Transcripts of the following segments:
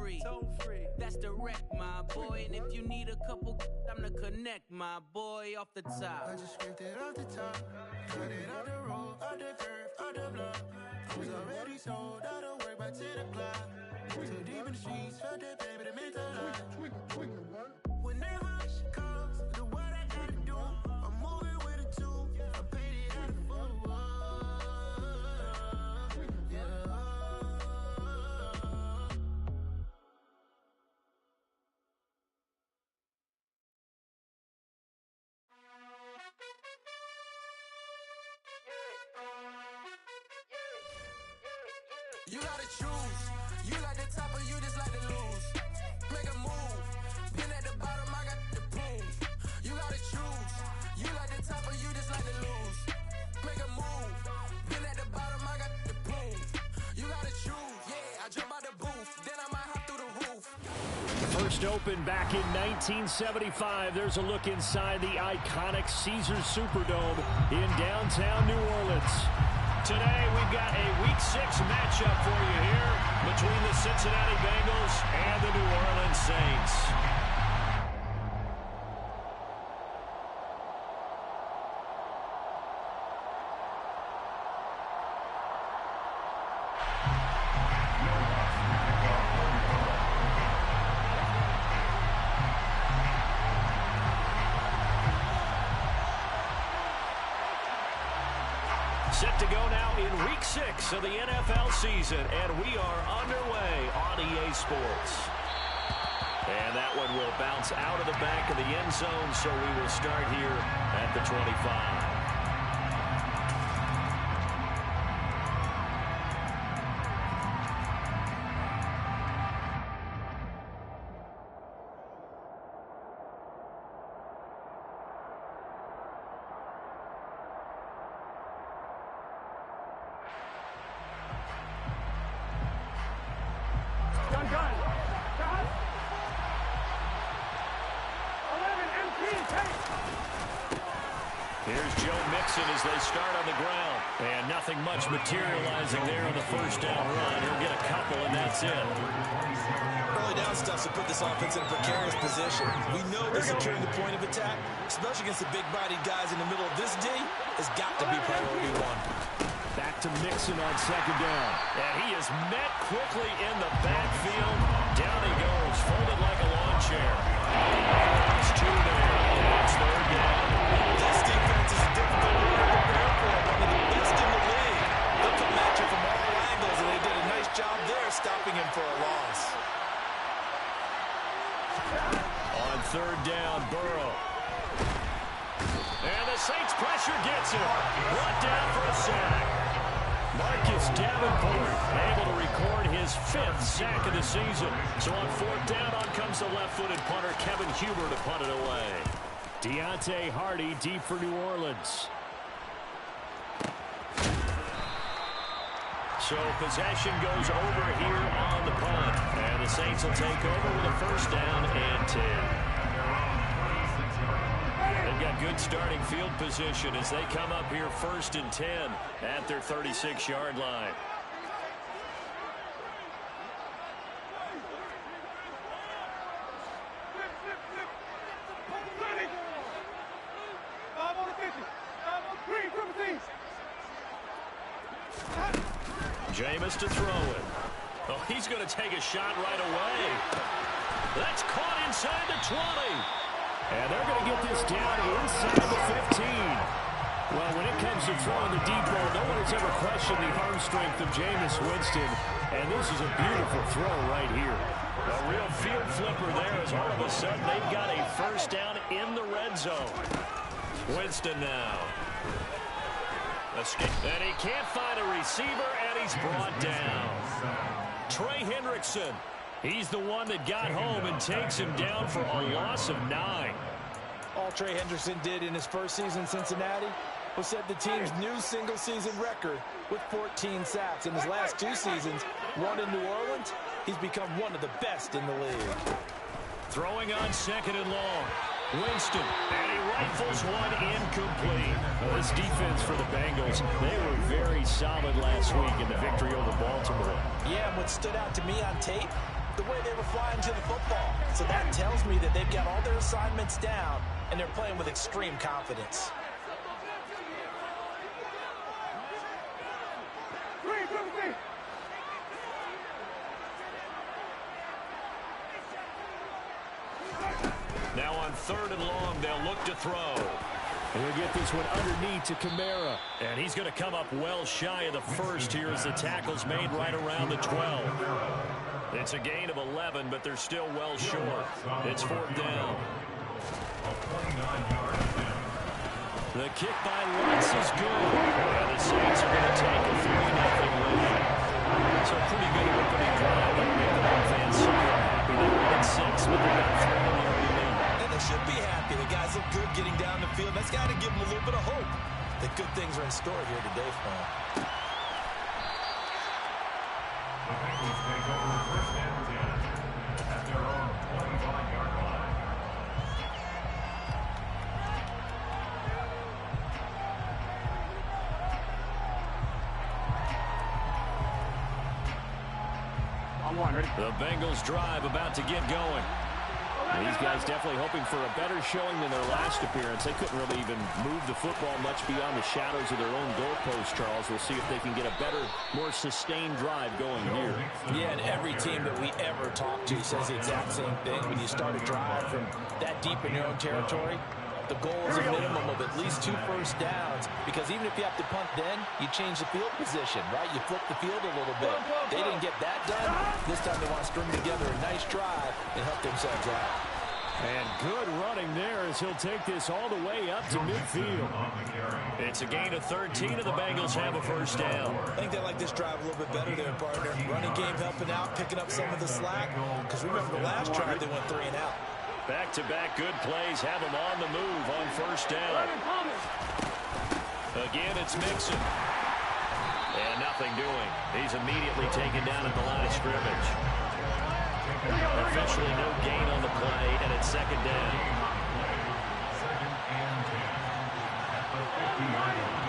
free. That's direct, my boy. And if you need a couple, I'm the connect, my boy, off the top. I just scraped it off the top, cut it out the road, out the curve, out the block. I was already sold, out of work by 10 o'clock. Too deep in the streets, felt that baby, that meant a lot. Whenever she calls, do what I gotta do. I'm moving with a two, I paid it out of full. You gotta choose. You like the top or you just like to lose. Make a move. Been at the bottom, I got the proof. You gotta choose. You like the top or you just like to lose. Make a move. Been at the bottom, I got the proof. You gotta choose. Yeah, I jump out the booth. Then I might hop through the roof. First opened back in 1975. There's a look inside the iconic Caesars Superdome in downtown New Orleans. Today, we've got a Week 6 matchup for you here between the Cincinnati Bengals and the New Orleans Saints. Set to go now in Week 6 of the NFL season, and we are underway on EA Sports. And that one will bounce out of the back of the end zone, so we will start here at the 25. Here's Joe Mixon as they start on the ground. And nothing much materializing there on the first down run. He'll get a couple, and that's it. Early down stuff to put this offense in a precarious position. We know that securing the point of attack, especially against the big-bodied guys in the middle of this D, has got to be priority one. Back to Mixon on second down. And he is met quickly in the backfield. Down he goes, folded like a lawn chair. It's two there. That's third down. This defense is a difficult one to prepare for. One of the best in the league. They'll come at you from all angles, and they did a nice job there stopping him for a loss. On third down, Burrow. And the Saints pressure gets him. Brought down for a sack. Marcus Davenport able to record his 5th sack of the season. So on fourth down, on comes the left-footed punter, Kevin Huber, to punt it away. Deontay Hardy deep for New Orleans. So possession goes over here on the punt. And the Saints will take over with a first down and 10. They've got good starting field position as they come up here first and 10 at their 36-yard line. Jameis to throw it. Oh, he's going to take a shot right away. That's caught inside the 20. And they're going to get this down inside the 15. Well, when it comes to throwing the deep ball, no one has ever questioned the arm strength of Jameis Winston. And this is a beautiful throw right here. A real field flipper there as all of a sudden they've got a first down in the red zone. Winston now. And he can't find a receiver, and he's brought down. Trey Hendrickson. He's the one that got home and takes him down for a loss of 9. All Trey Hendrickson did in his first season in Cincinnati was set the team's new single-season record with 14 sacks. In his last 2 seasons, one in New Orleans, he's become one of the best in the league. Throwing on second and long. Winston, and he rifles one incomplete. Well, this defense for the Bengals, they were very solid last week in the victory over Baltimore. Yeah, and what stood out to me on tape, the way they were flying to the football. So that tells me that they've got all their assignments down, and they're playing with extreme confidence. Now on 3rd and long, they'll look to throw. And he'll get this one underneath to Kamara. And he's going to come up well shy of the first here as the tackle's made right around the 12. It's a gain of 11, but they're still well short. It's 4th down. The kick by Lutz is good. And the Saints are going to take a 3-0 lead. So pretty good opening drive. That'll make the home fans somewhat happy. They won at 6, but they got 3 in the early lead. And they should be happy. The guys look good getting down the field. That's got to give them a little bit of hope that good things are in store here today for them. The Bengals take over 1st and 10 at their own 25-yard line. The Bengals drive about to get going. These guys definitely hoping for a better showing than their last appearance. They couldn't really even move the football much beyond the shadows of their own goalpost, Charles. We'll see if they can get a better, more sustained drive going here. Yeah, and every team that we ever talk to says the exact same thing. When you start a drive from that deep in your own territory, the goal is a minimum of at least 2 first downs, because even if you have to punt then, you change the field position, right? You flip the field a little bit. They didn't get that done. This time they want to string together a nice drive and help themselves out. And good running there as he'll take this all the way up to midfield. It's a gain of 13, and the Bengals have a first down. I think they like this drive a little bit better there, partner. Running game helping out, picking up some of the slack. Because remember the last drive, they went 3 and out. Back-to-back good plays have them on the move on first down. Again, it's Mixon. And nothing doing. He's immediately taken down at the line of scrimmage. Officially no gain on the play, and it's 2nd down. 2nd and 10 at the 50-yard line.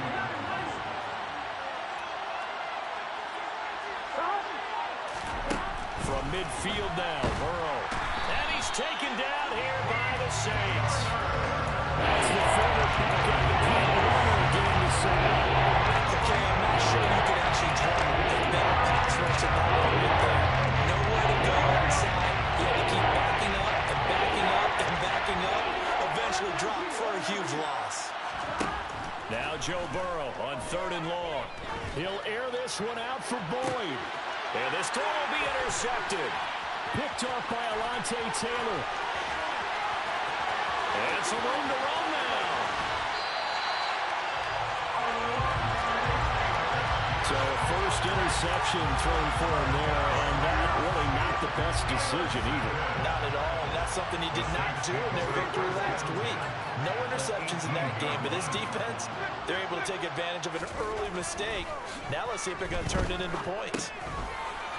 From midfield now, Burrow. And he's taken down here by the Saints. That's the former back on the key runner getting the sack. Okay, I'm not sure you can actually draw a better pass rush in that moment there. Nowhere to go inside. You had to keep backing up and backing up and backing up. Eventually dropped for a huge loss. Now Joe Burrow on 3rd and long. He'll air this one out for Boyd. And this throw will be intercepted. Picked off by Alontae Taylor. And some room to run now. So first interception thrown for him there, and that really not the best decision either. Not at all, and that's something he did not do in their victory last week. No interceptions in that game, but his defense, they're able to take advantage of an early mistake. Now let's see if they're going to turn it into points.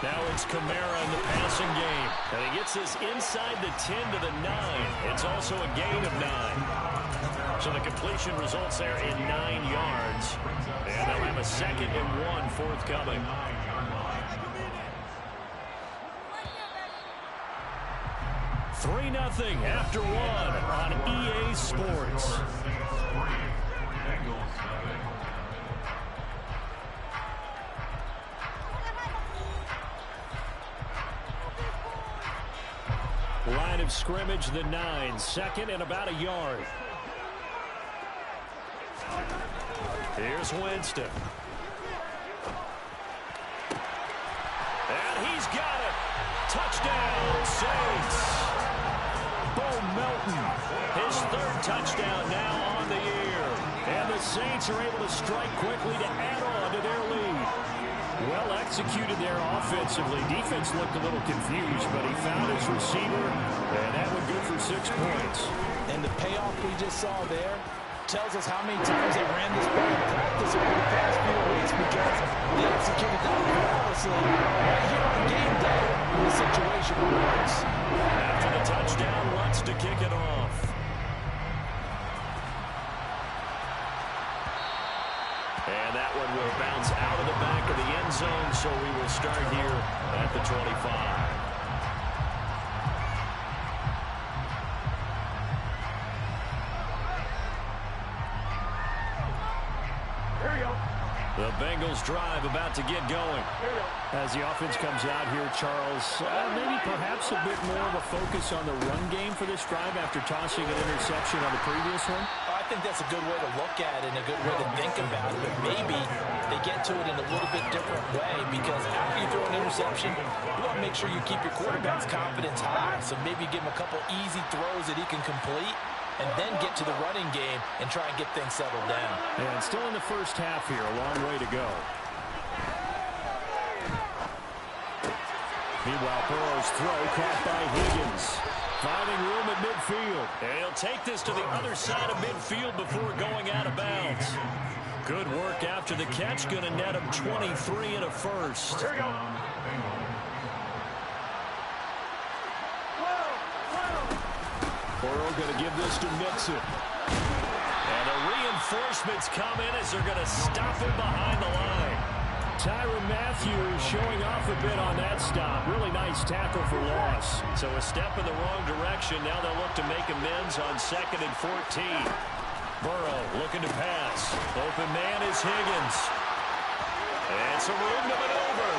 Now it's Kamara in the passing game. And he gets this inside the 10 to the 9. It's also a gain of 9. So the completion results there in 9 yards. And they'll have a 2nd and 1 forthcoming. Three 0 after 1 on EA Sports. Line of scrimmage, the 9. 2nd and about a yard. Here's Winston. And he's got it. Touchdown, Saints. Bo Melton, his 3rd touchdown now on the year. And the Saints are able to strike quickly to add on to their lead. Well executed there offensively. Defense looked a little confused, but he found his receiver, and that one good for 6 points. And the payoff we just saw there tells us how many times they ran this play in practice over the past few weeks, because they executed that flawlessly right here on game day when the situation works. After the touchdown, Lutz to kick it off. And that one will bounce out of the back of the end zone, so we will start here at the 25. The Bengals drive about to get going. As the offense comes out here, Charles, maybe perhaps a bit more of a focus on the run game for this drive after tossing an interception on the previous one? I think that's a good way to look at it and a good way to think about it, but maybe they get to it in a little bit different way because after you throw an interception, you want to make sure you keep your quarterback's confidence high. So maybe give him a couple easy throws that he can complete and then get to the running game and try and get things settled down. And still in the first half here, a long way to go. Meanwhile, Burrow's throw caught by Higgins. Finding room at midfield. And he'll take this to the other side of midfield before going out of bounds. Good work after the catch. Going to net him 23 and a first. Here we go. Burrow going to give this to Mixon. And the reinforcements come in as they're going to stop him behind the line. Tyrann Mathieu showing off a bit on that stop. Really nice tackle for loss. So a step in the wrong direction. Now they'll look to make amends on 2nd and 14. Burrow looking to pass. Open man is Higgins. And some room to maneuver.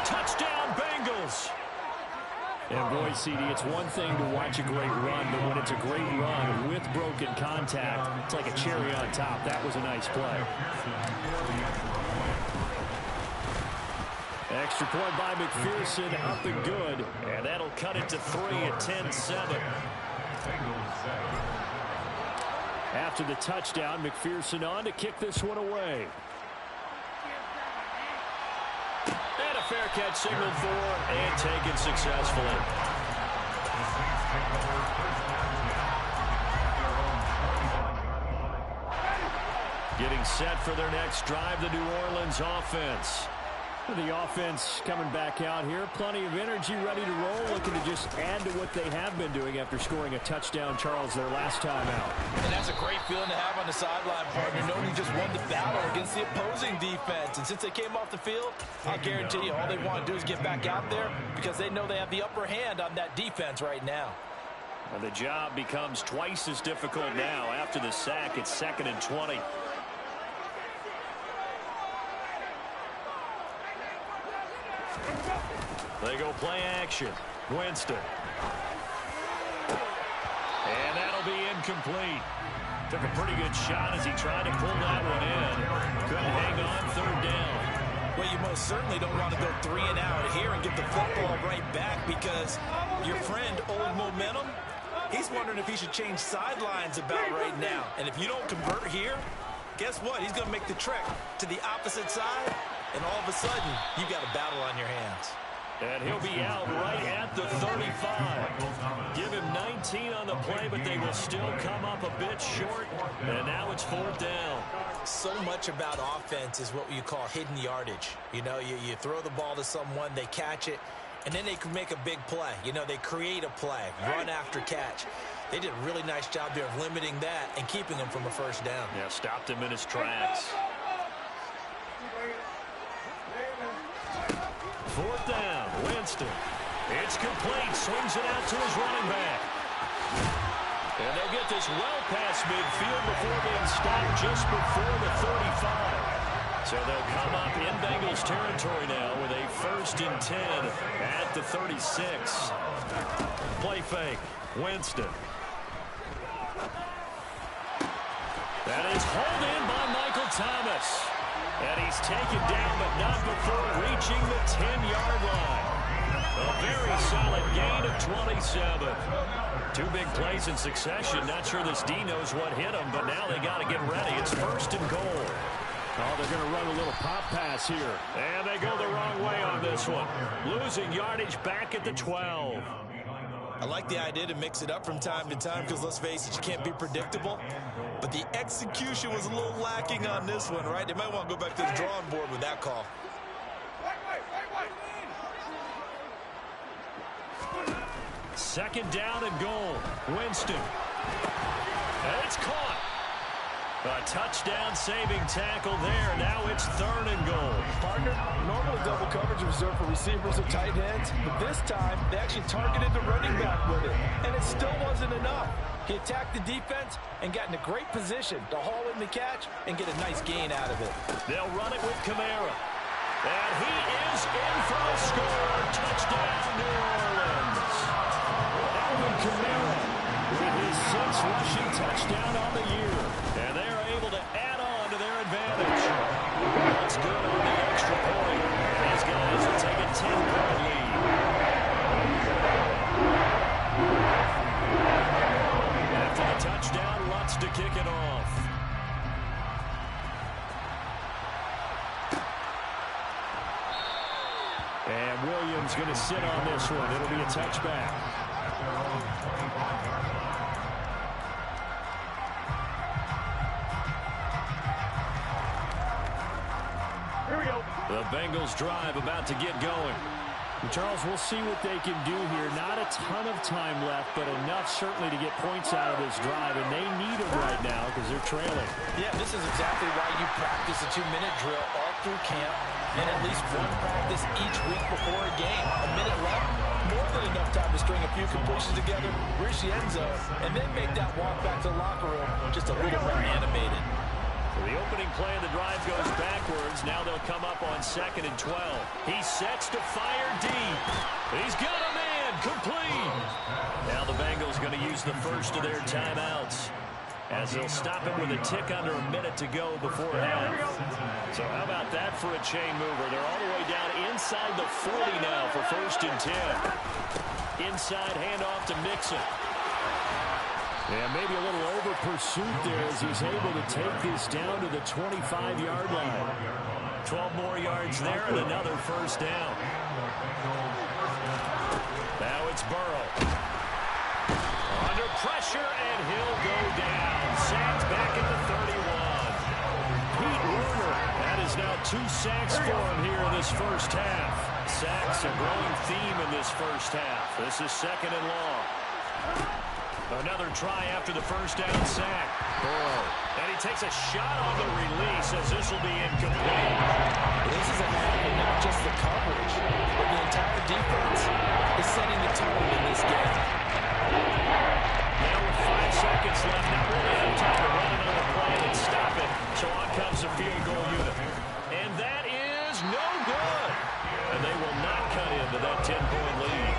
Touchdown, Bengals. And boy, CD, it's one thing to watch a great run, but when it's a great run with broken contact, it's like a cherry on top. That was a nice play. Extra point by McPherson, up and good. And that'll cut it to 3 at 10-7. After the touchdown, McPherson on to kick this one away. And a fair catch signaled for and taken successfully. Getting set for their next drive, the New Orleans offense. The offense coming back out here. Plenty of energy, ready to roll, looking to just add to what they have been doing after scoring a touchdown, Charles, their last time out. And that's a great feeling to have on the sideline, partner, knowing you just won the battle against the opposing defense. And since they came off the field, I'll guarantee you all they want to do is get back out there because they know they have the upper hand on that defense right now. And the job becomes twice as difficult now. After the sack, it's 2nd and 20. They go play action. Winston. And that'll be incomplete. Took a pretty good shot as he tried to pull that one in. Couldn't hang on, 3rd down. Well, you most certainly don't want to go 3 and out here and get the football right back because your friend, Old Momentum, he's wondering if he should change sidelines about right now. And if you don't convert here, guess what? He's going to make the trek to the opposite side, and all of a sudden, you've got a battle on your hands. And he'll be out right at the 35. Give him 19 on the play, but they will still come up a bit short. And now it's 4th down. So much about offense is what you call hidden yardage. You know, you throw the ball to someone, they catch it, and then they can make a big play. You know, they create a play, run after catch. They did a really nice job there of limiting that and keeping him from a 1st down. Yeah, stopped him in his tracks. 4th down, Winston. It's complete, swings it out to his running back. And they'll get this well past midfield before being stopped just before the 35. So they'll come up in Bengals territory now with a 1st and 10 at the 36. Play fake, Winston. That is hauled in by Michael Thomas. And he's taken down, but not before reaching the 10-yard line. A very solid gain of 27. 2 big plays in succession. Not sure this D knows what hit him, but now they got to get ready. It's 1st and goal. Oh, they're going to run a little pop pass here. And they go the wrong way on this one. Losing yardage back at the 12. I like the idea to mix it up from time to time because, let's face it, you can't be predictable. But the execution was a little lacking on this one, right? They might want to go back to the drawing board with that call. Second down and goal. Winston. And it's caught. A touchdown-saving tackle there. Now it's 3rd and goal. Partner, normally double coverage is reserved for receivers and tight ends, but this time they actually targeted the running back with it, and it still wasn't enough. He attacked the defense and got in a great position to haul in the catch and get a nice gain out of it. They'll run it with Kamara. And he is in for a score. Touchdown, New Orleans. Alvin Kamara with his 6th rushing touchdown on the year. And they are able to add on to their advantage. That's good on the extra point. These guys will take a 10-point lead. After the touchdown, Lutz to kick it off. And Williams going to sit on this one. It'll be a touchback. Here we go. The Bengals drive about to get going. Charles, we'll see what they can do here. Not a ton of time left, but enough certainly to get points out of this drive, and they need it right now because they're trailing. Yeah, this is exactly why you practice a 2-minute drill all through camp and at least one practice each week before a game. A minute left, more than enough time to string a few completions together, reach the end zone, and then make that walk back to the locker room just a little more animated. The opening play of the drive goes backwards. Now they'll come up on 2nd and 12. He sets to fire deep. He's got a man complete. Now the Bengals going to use the first of their timeouts, as they'll stop him with a tick under a minute to go before half. So how about that for a chain mover? They're all the way down inside the 40 now for 1st and 10. Inside handoff to Mixon. Yeah, maybe a little over pursuit there as he's able to take this down to the 25-yard line. 12 more yards there and another first down. Now it's Burrow. Under pressure, and he'll go down. Sacked back at the 31. Pete Werner, that is now 2 sacks for him here in this first half. Sacks a growing theme in this first half. This is 2nd and long. Another try after the first down sack. Burrow. And he takes a shot on the release as this will be incomplete. This is a matter of not just the coverage, but the entire defense is setting the tone in this game. Now with 5 seconds left, not really have time to run another play and stop it. So on comes the field goal unit. And that is no good. And they will not cut into that 10-point lead.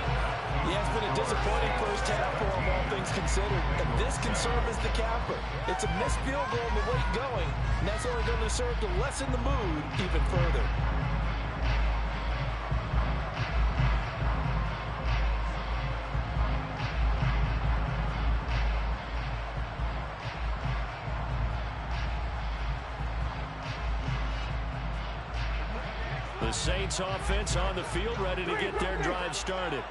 Yeah, it's been a disappointing first half for them, all things considered. And this can serve as the capper. It's a missed field goal on the late going, and that's only going to serve to lessen the mood even further. The Saints offense on the field, ready to get their drive started.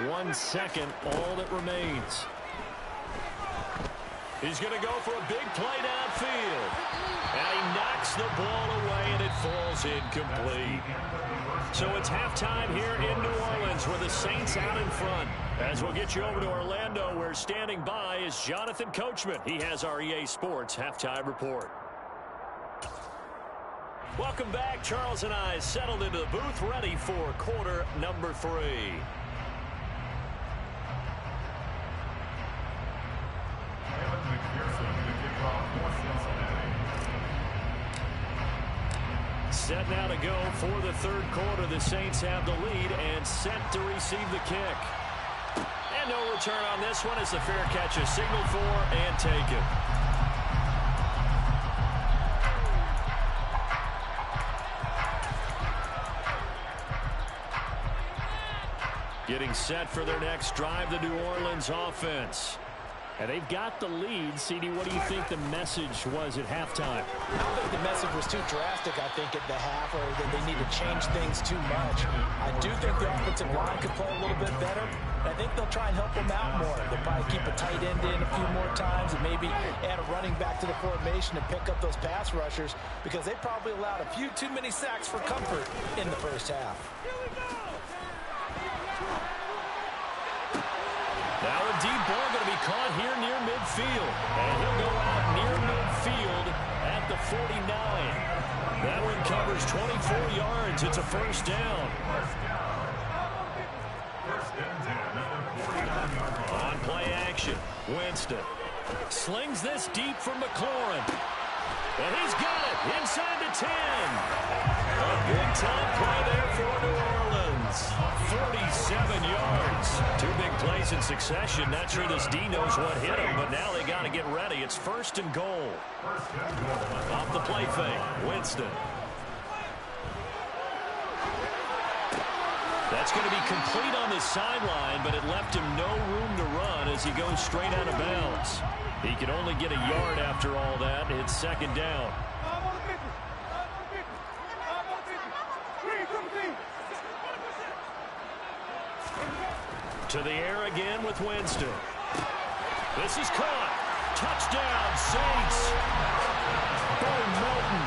1 second, all that remains. He's going to go for a big play downfield. And he knocks the ball away, and it falls incomplete. So it's halftime here in New Orleans with the Saints out in front. As we'll get you over to Orlando, where standing by is Jonathan Coachman. He has our EA Sports halftime report. Welcome back. Charles and I settled into the booth, ready for quarter number 3. Set now to go for the third quarter. The Saints have the lead and set to receive the kick. And no return on this one as the fair catch is signaled for and taken. Getting set for their next drive, the New Orleans offense. And they've got the lead. CD, what do you think the message was at halftime? I don't think the message was too drastic, I think, at the half, or that they need to change things too much. I do think the offensive line could play a little bit better. I think they'll try and help them out more. They'll probably keep a tight end in a few more times and maybe add a running back to the formation and pick up those pass rushers, because they probably allowed a few too many sacks for comfort in the first half. Now a deep ball going to be caught here near midfield. And he'll go out near midfield at the 49. That one covers 24 yards. It's a first down. On play action. Winston slings this deep from McLaurin. And he's got it inside the 10. A big-time play there for New Orleans. 47 yards. Two big plays in succession. Not sure this D knows what hit him, but now they got to get ready. It's 1st and goal. Off the play fake, Winston. That's going to be complete on the sideline, but it left him no room to run as he goes straight out of bounds. He can only get a yard after all that. It's 2nd down. To the air again with Winston. This is caught. Touchdown, Saints. Bo Melton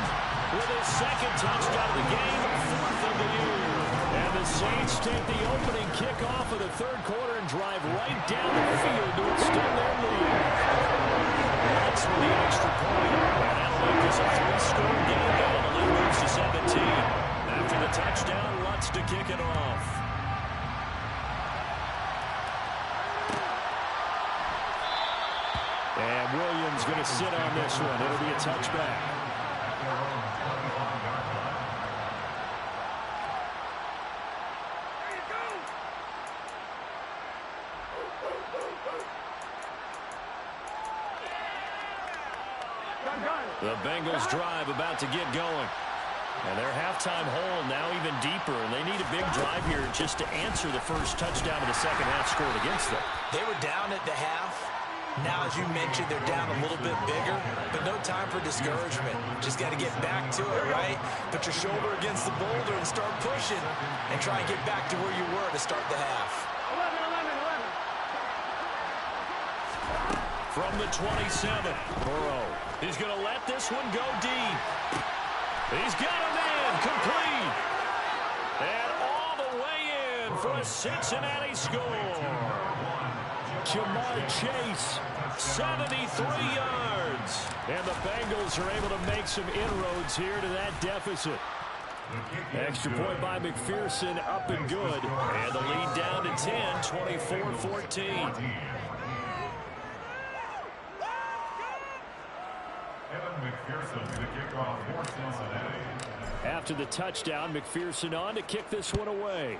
with his 2nd touchdown of the game, 4th of the year. And the Saints take the opening kickoff of the 3rd quarter and drive right down the field to extend their lead. That's for the extra point. And that'll make this a 3-score game now. The lead moves to 17. After the touchdown, Lutz to kick it off. And Williams going to sit on this one. It'll be a touchback. The Bengals drive about to get going. And their halftime hole now even deeper, and they need a big drive here just to answer the first touchdown of the second half scored against them. They were down at the half. Now, as you mentioned, they're down a little bit bigger, but no time for discouragement. Just got to get back to it, right? Put your shoulder against the boulder and start pushing and try and get back to where you were to start the half. 11. From the 27, Burrow. He's going to let this one go deep. He's got a man complete. And all the way in for a Cincinnati score. Jamar Chase, 73 yards. And the Bengals are able to make some inroads here to that deficit. Extra point by McPherson, up and good. And the lead down to 10, 24-14. After the touchdown, McPherson on to kick this one away.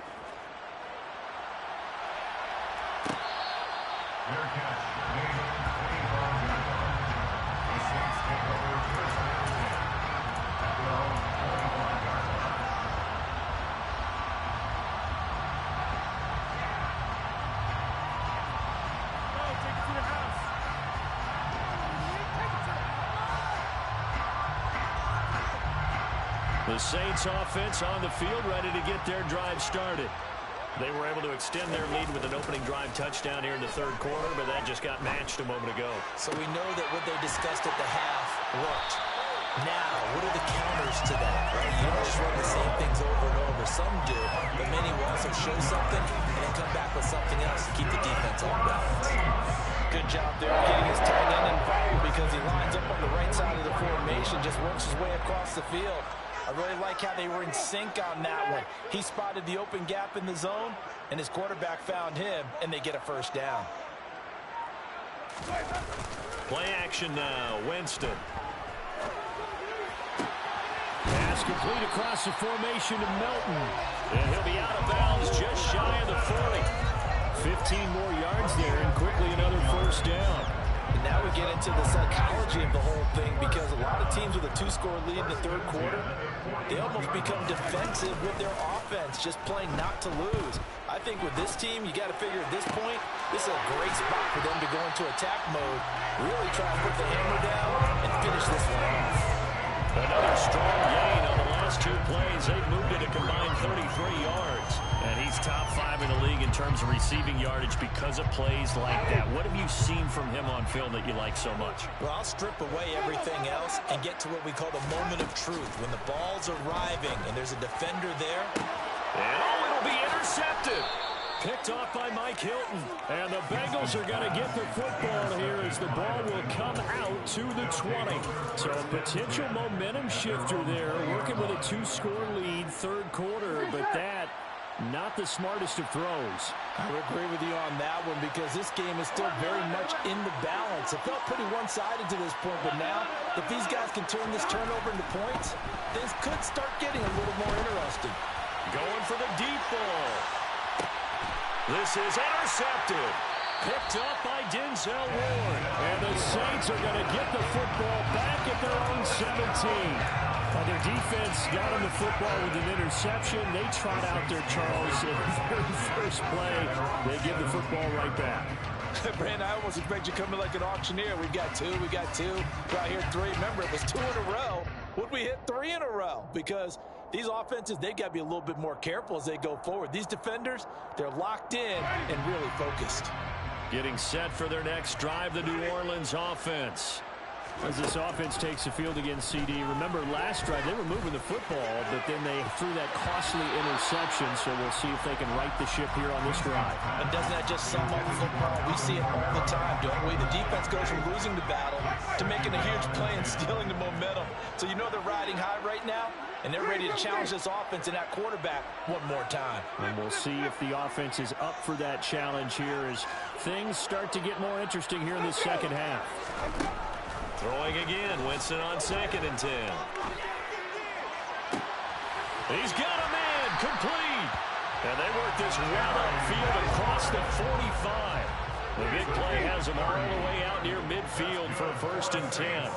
The Saints offense on the field, ready to get their drive started. They were able to extend their lead with an opening drive touchdown here in the 3rd quarter, but that just got matched a moment ago. So we know that what they discussed at the half worked. Now, what are the counters to that? Right? You don't just run the same things over and over. Some do, but many will also show something and then come back with something else to keep the defense on balance. Good job there getting his tight end involved because he lines up on the right side of the formation, just works his way across the field. I really like how they were in sync on that one. He spotted the open gap in the zone, and his quarterback found him, and they get a 1st down. Play action now, Winston. Pass complete across the formation to Melton. And he'll be out of bounds just shy of the 40. 15 more yards there, and quickly another 1st down. And now we get into the psychology of the whole thing because a lot of teams with a 2-score lead in the 3rd quarter, they almost become defensive with their offense, just playing not to lose. I think with this team, you got to figure at this point, this is a great spot for them to go into attack mode, really try to put the hammer down and finish this one off. Another strong gain on the last 2 plays. They've moved it a combined 33 yards. And he's top 5 in the league in terms of receiving yardage because of plays like that. What have you seen from him on film that you like so much? Well, I'll strip away everything else and get to what we call the moment of truth. When the ball's arriving and there's a defender there. And it'll be intercepted. Picked off by Mike Hilton. And the Bengals are going to get the football here as the ball will come out to the 20. So a potential momentum shifter there, working with a 2-score lead, 3rd quarter. But that Not the smartest of throws. I would agree with you on that one because this game is still very much in the balance. It felt pretty one-sided to this point, but now if these guys can turn this turnover into points, things could start getting a little more interesting. Going for the deep ball. This is intercepted. Picked up by Denzel Ward. And the Saints are going to get the football back at their own 17. Their defense got him the football with an interception. They trot out there, Charles, in the very first play. They give the football right back. Brandon, I almost expect you to come in like an auctioneer. We got two. Right here, three. Remember, it was 2 in a row. Would we hit 3 in a row? Because these offenses, they got to be a little bit more careful as they go forward. These defenders, they're locked in and really focused. Getting set for their next drive, the New Orleans offense. As this offense takes the field against CD, remember last drive they were moving the football, but then they threw that costly interception, so we'll see if they can right the ship here on this drive. And doesn't that just sum up football? We see it all the time, don't we? The defense goes from losing the battle to making a huge play and stealing the momentum. So you know they're riding high right now, and they're ready to challenge this offense and that quarterback one more time. And we'll see if the offense is up for that challenge here as things start to get more interesting here in the second half. Throwing again, Winston on 2nd and 10. He's got a man, complete. And they work this well upfield across the 45. The big play has him all the way out near midfield for 1st and 10.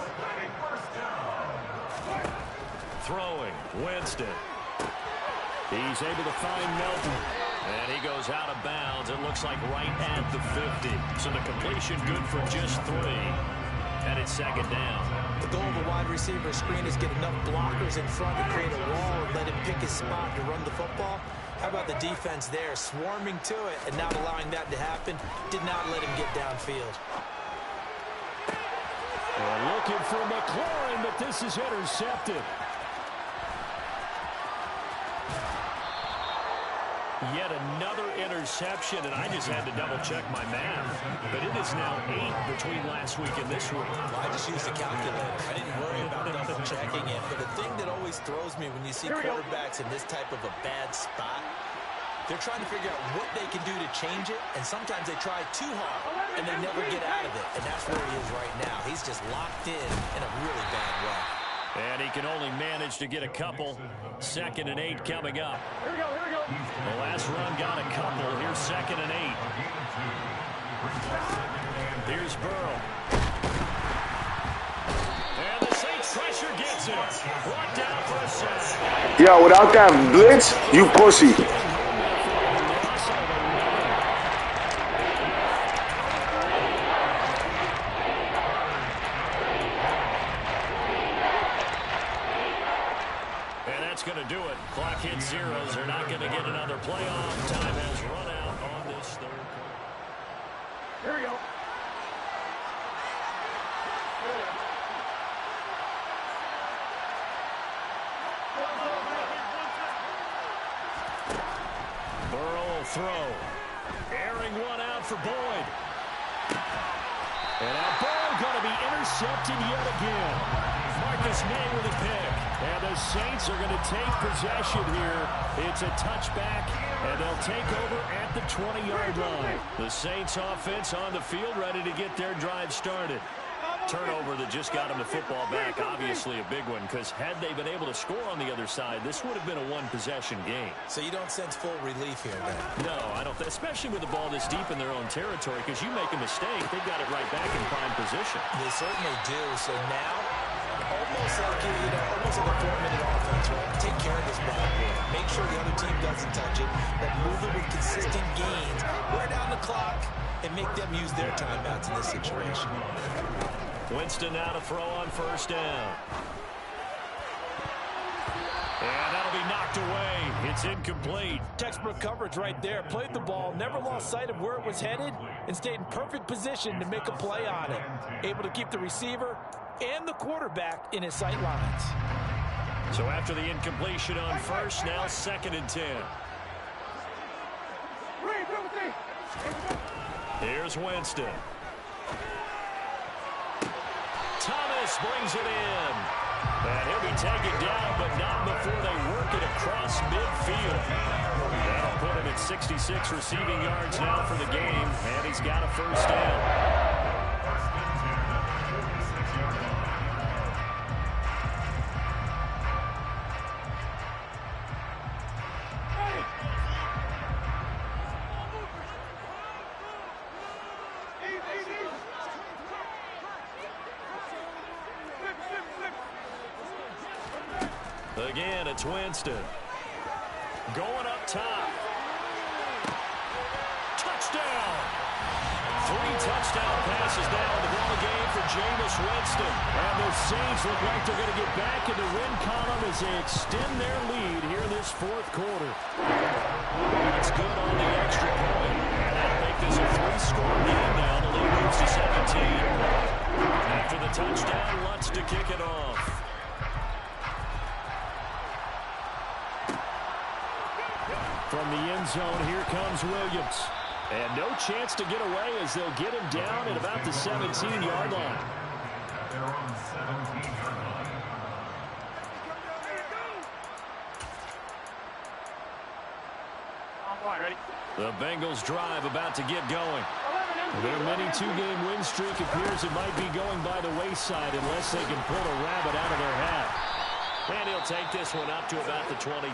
Throwing, Winston. He's able to find Melton. And he goes out of bounds. It looks like right at the 50. So the completion good for just 3. And it's 2nd down. The goal of a wide receiver screen is get enough blockers in front to create a wall and let him pick his spot to run the football. How about the defense there, swarming to it and not allowing that to happen? Did not let him get downfield. They're looking for McLaurin, but this is intercepted. Yet another interception, and I just had to double-check my math. But it is now 8 between last week and this week. Well, I just used a calculator. I didn't worry about double-checking it. But the thing that always throws me when you see quarterbacks in this type of a bad spot, they're trying to figure out what they can do to change it, and sometimes they try too hard, and they never get out of it. And that's where he is right now. He's just locked in a really bad way. And he can only manage to get a couple. 2nd and 8 coming up. Here we go. The last run got a couple. Here's 2nd and 8. Here's Burrow. And the Saints pressure gets it. Brought down for a sack. Yeah, without that blitz, you pussy. Going to do it. Clock hits zeros. They're not going to get another playoff. Time has run out on this 3rd quarter. Here we go. Burrow will throw. Airing one out for Boyd. And that ball going to be intercepted yet again. Marcus May with a pick. And the Saints are going to take possession here. It's a touchback, and they'll take over at the 20-yard line. The Saints offense on the field ready to get their drive started. Turnover that just got them the football back, obviously a big one, because had they been able to score on the other side, this would have been a one-possession game. So you don't sense full relief here, then? No, I don't, especially with the ball this deep in their own territory, because you make a mistake, they've got it right back in prime position. They certainly do. So now, almost like almost like a 4-minute offense, right? Take care of this ball. Make sure the other team doesn't touch it, but move it with consistent gains. Wear down the clock and make them use their timeouts in this situation. Winston now to throw on 1st down. And that'll be knocked away. It's incomplete. Textbook coverage right there. Played the ball, never lost sight of where it was headed, and stayed in perfect position to make a play on it. Able to keep the receiver and the quarterback in his sight lines. So after the incompletion on 1st, now 2nd and 10. Here's Winston. Thomas brings it in. And he'll be taken down, but not before they work it across midfield. That'll put him at 66 receiving yards now for the game, and he's got a first down. Again, it's Winston. Going up top. Touchdown! 3 touchdown passes now in the ball game for Jameis Winston. And the Saints look like they're going to get back in the win column as they extend their lead here in this fourth quarter. That's good on the extra point. And that'll make this a 3-score game now. The lead moves to 17. After the touchdown, Lutz to kick it off. From the end zone, here comes Williams. And no chance to get away as they'll get him down at about the 17-yard line. They're on the 17-yard line. Ready? The Bengals drive about to get going. Their mini 2-game win streak appears it might be going by the wayside unless they can pull a rabbit out of their hat. And he'll take this one up to about the 23.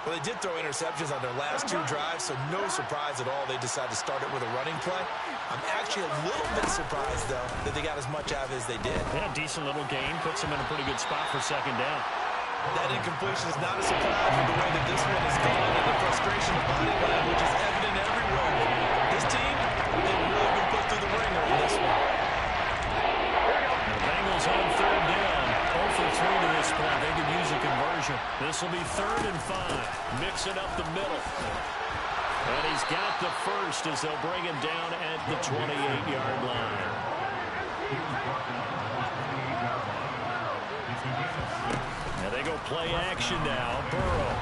Well, they did throw interceptions on their last 2 drives, so no surprise at all they decided to start it with a running play. I'm actually a little bit surprised, though, that they got as much out of it as they did. Yeah, decent little gain. Puts them in a pretty good spot for second down. That incompletion is not a surprise with the way that this one is gone, and the frustration of body language is evident everywhere. This team, they've really been put through the ringer in this one. The Bengals on third down. 0 for 3 to this point. They could use a conversion. This will be 3rd and 5. Mixing up the middle. And he's got the first as they'll bring him down at the 28-yard line. Now they go play action now. Burrow.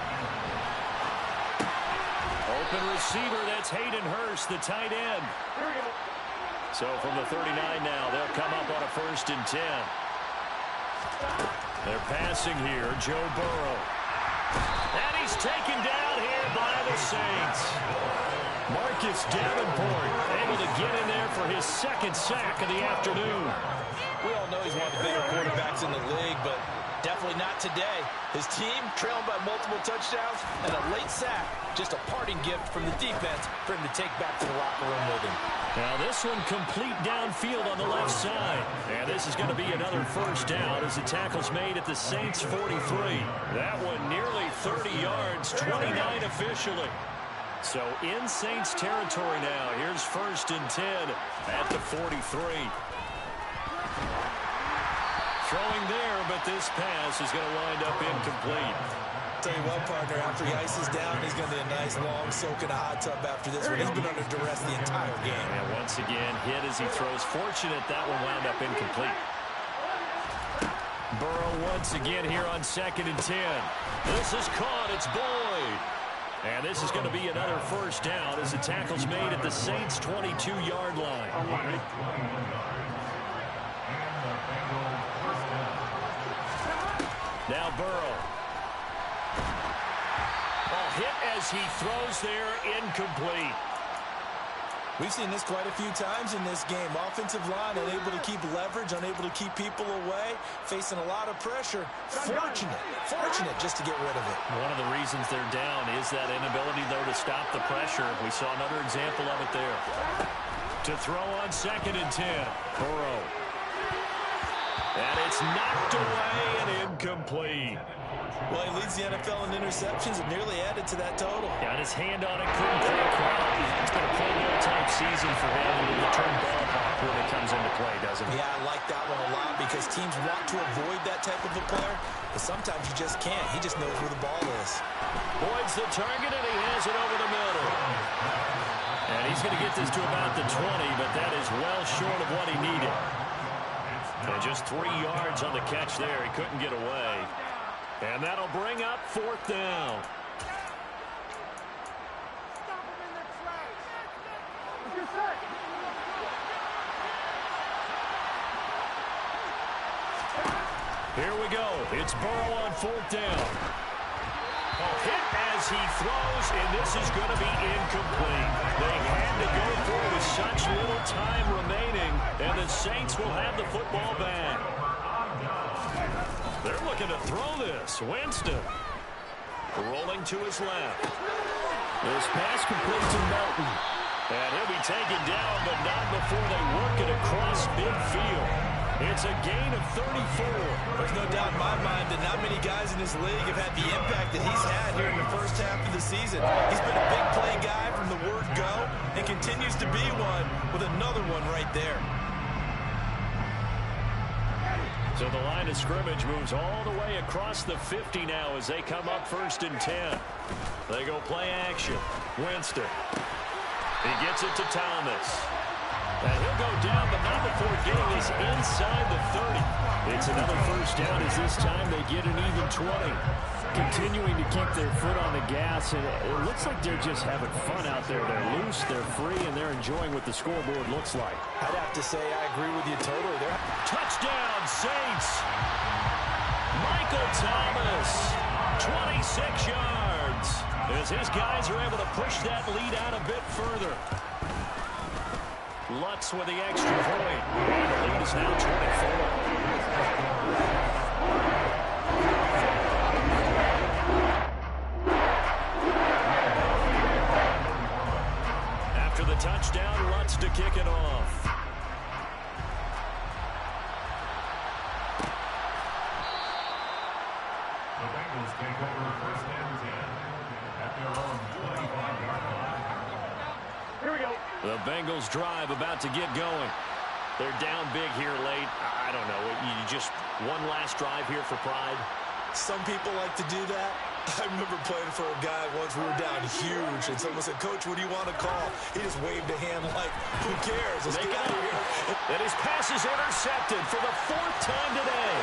Open receiver, that's Hayden Hurst, the tight end. So from the 39 now, they'll come up on a 1st and 10. They're passing here, Joe Burrow. And he's taken down here by the Saints. Marcus Davenport able to get in there for his 2nd sack of the afternoon. We all know he's one of the better quarterbacks in the league, but definitely not today. His team trailing by multiple touchdowns and a late sack. Just a parting gift from the defense for him to take back to the locker room with him. Now this one complete downfield on the left side. And this is going to be another 1st down as the tackle's made at the Saints 43. That one nearly 30 yards, 29 officially. So in Saints territory now. Here's 1st and 10 at the 43. Throwing there, but this pass is going to wind up incomplete. Tell you what, partner, after he ices down, he's going to be a nice long soak in a hot tub after this one. He's been under duress the entire game. And once again, hit as he throws. Fortunate that one wound up incomplete. Burrow once again here on 2nd and 10. This is caught. It's Boyd. And this is going to be another 1st down as the tackle's made at the Saints' 22-yard line. Now Burrow. Hit as he throws there, incomplete. We've seen this quite a few times in this game. Offensive line unable to keep leverage, unable to keep people away, facing a lot of pressure. Fortunate just to get rid of it. One of the reasons they're down is that inability, though, to stop the pressure. We saw another example of it there. To throw on 2nd and 10. Burrow. And it's knocked away and incomplete. Well, he leads the NFL in interceptions and nearly added to that total. Got his hand on it, couldn't quite corral. It's been a Pro Bowl type season for him. And the term ball hawk really comes into play, doesn't it? Yeah, I like that one a lot because teams want to avoid that type of a player, but sometimes you just can't. He just knows where the ball is. Boyd's the target, and he has it over the middle. And he's going to get this to about the 20, but that is well short of what he needed. And just 3 yards on the catch there. He couldn't get away. And that'll bring up 4th down. Here we go. It's Burrow on 4th down. Hit as he throws, and this is going to be incomplete. They had to go for it with such little time remaining, and the Saints will have the football back. They're looking to throw this. Winston rolling to his left. This pass complete to Melton. And he'll be taken down, but not before they work it across midfield. It's a gain of 34. There's no doubt in my mind that not many guys in this league have had the impact that he's had here in the first half of the season. He's been a big play guy from the word go and continues to be one with another one right there. So the line of scrimmage moves all the way across the 50 now as they come up 1st and 10. They go play action. Winston. He gets it to Thomas. And he'll go down, but not before getting this inside the 30. It's another 1st down as this time they get an even 20. Continuing to keep their foot on the gas, and it looks like they're just having fun out there. They're loose, they're free, and they're enjoying what the scoreboard looks like. I'd have to say I agree with you totally there. Touchdown, Saints! Michael Thomas, 26 yards, as his guys are able to push that lead out a bit further. Lutz with the extra point. And the lead is now 24. After the touchdown, Lutz to kick it off. The Bengals take over 1st and 10 at their own 25-yard line. Here we go. The Bengals drive about to get going. They're down big here late. I don't know. You just one last drive here for pride. Some people like to do that. I remember playing for a guy once. We were down huge, and someone said, "Coach, what do you want to call?" He just waved a hand like, "Who cares? Let's get out of here." And his pass is intercepted for the 4th time today.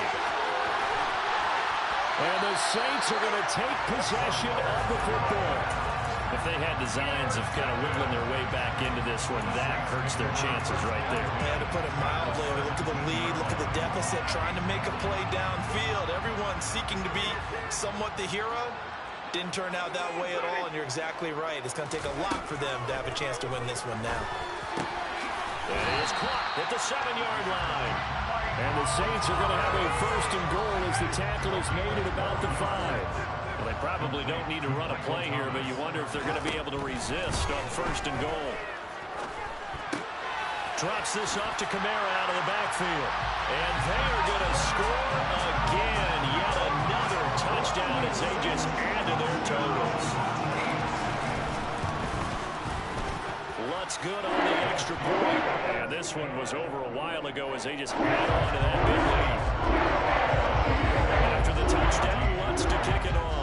And the Saints are going to take possession of the football. If they had designs of kind of wiggling their way back into this one, that hurts their chances right there. Yeah, to put it mildly, look at the lead, look at the deficit, trying to make a play downfield. Everyone seeking to be somewhat the hero. Didn't turn out that way at all, and you're exactly right. It's going to take a lot for them to have a chance to win this one now. It is caught at the 7-yard line. And the Saints are going to have a 1st and goal as the tackle is made at about the 5. Well, they probably don't need to run a play here, but you wonder if they're going to be able to resist on 1st and goal. Drops this off to Kamara out of the backfield. And they are going to score again. Yet another touchdown as they just add to their totals. Lutz good on the extra point. And this one was over a while ago as they just add on to that big lead. After the touchdown, Lutz to kick it off.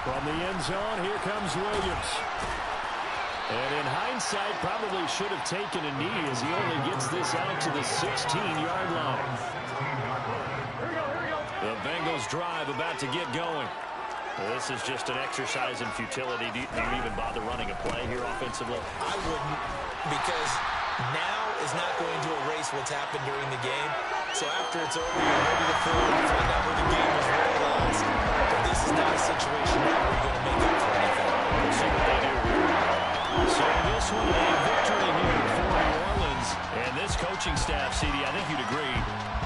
From the end zone, here comes Williams. And in hindsight, probably should have taken a knee as he only gets this out to the 16-yard line. The Bengals drive about to get going. This is just an exercise in futility. Do you even bother running a play here offensively? I wouldn't, because now is not going to erase what's happened during the game. So after it's over, you go to the field and find out where the game was really lost. But this is not a situation where we're going to make up for anything. We'll see what they do here. So this one, a victory here for New Orleans. And this coaching staff, CD, I think you'd agree,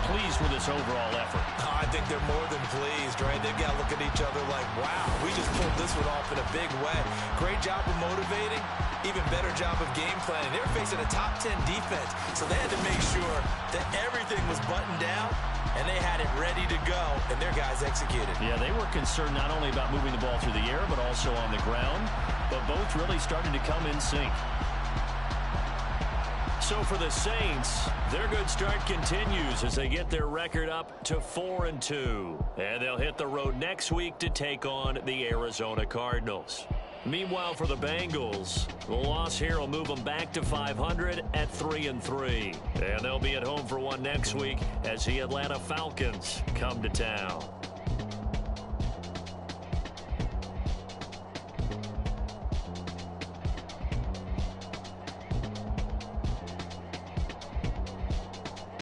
pleased with this overall effort. I think they're more than pleased, right? They've got to look at each other like, wow, we just pulled this one off in a big way. Great job of motivating, even better job of game planning. They were facing a top 10 defense, so they had to make sure that everything was buttoned down, and they had it ready to go, and their guys executed. Yeah, they were concerned not only about moving the ball through the air, but also on the ground, but both really started to come in sync. So for the Saints, their good start continues as they get their record up to 4-2. And they'll hit the road next week to take on the Arizona Cardinals. Meanwhile, for the Bengals, the loss here will move them back to 500 at 3-3. And they'll be at home for one next week as the Atlanta Falcons come to town.